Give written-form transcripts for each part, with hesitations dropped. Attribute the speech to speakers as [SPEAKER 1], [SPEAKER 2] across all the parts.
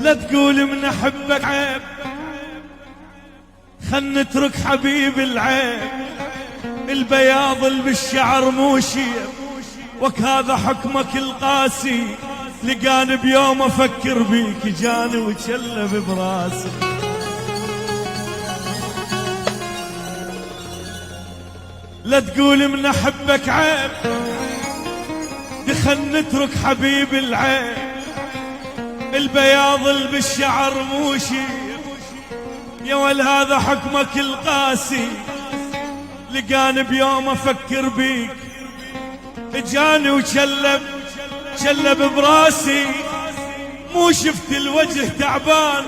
[SPEAKER 1] لا تقول من احبك عيب، خل نترك حبيب العيب. البياض اللي بالشعر مو شيب، وك هذا حكمك القاسي. لقاني بيوم افكر بيك جاني وشلب براسي. لا تقول من احبك عيب، خل نترك حبيب العيب. البياض اللي بالشعر مو شيب، يا ول هذا حكمك القاسي. لقاني بيوم افكر بيك جاني وشلب براسي. مو شفت الوجه تعبان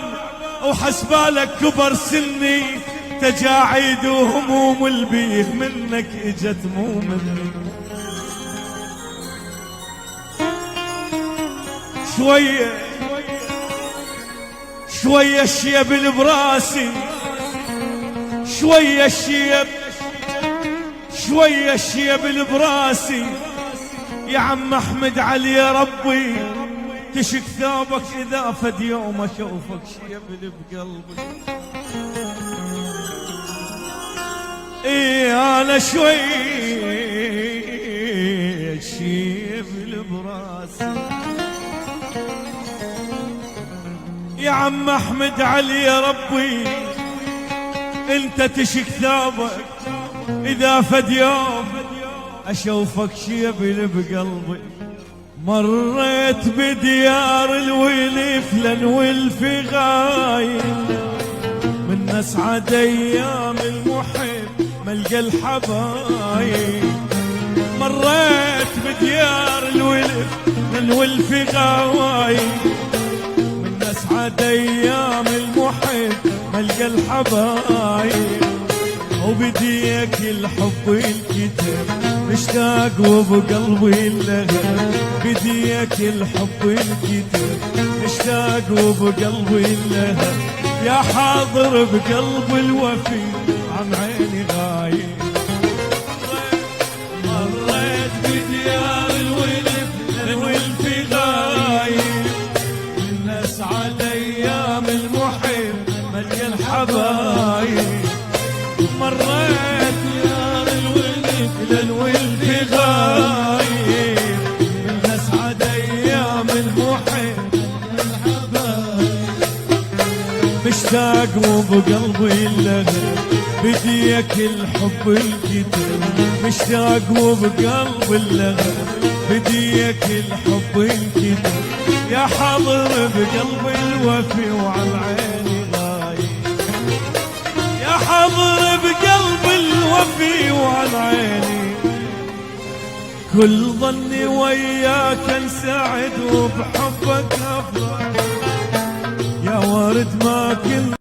[SPEAKER 1] وحسبالك كبر سني، تجاعيد وهموم البيه منك اجت مو مني. شوية الشيب اللي براسي، شوية الشيب اللي براسي. يا عم احمد علي يا ربي تشك ثوبك اذا فد يوم اشوفك شيب اللي بقلبي. ايه انا شوية الشيب اللي براسي. يا عم احمد علي يا ربي انت تشك ثوبك اذا فد يوم اشوفك شيبل بقلبي. مريت بديار الولف لنولف غايل، من اسعد ايام المحب ملقى الحبايب. مريت بديار الولف لنولف غايل، اسعد ايام المحب ملقى الحبايب. وبديك الحب الكتب مشتاق وبقلبي اللهب. بديك الحب الكتب مشتاق وبقلبي اللهب. يا حاضر بقلب الوفي عن عيني غايب. مريت بديار الولف الولف غايب، اسعد ايام المحب ملقى الحبايب. مريت ديار الولف للولف غايب، من اسعد ايام المحب الحبايب. مشتاق وبقلبي اللهب. بديك الحب الكتب مشتاق وبقلبي اللهب. بديك الحب الكتب يا حاضر بقلبي الوفي وعن عيني غايب. يا حاضر بقلبي الوفي وعن عيني. كل ظني وياك انسعد وبحبك افرح. يا ورد ما كنت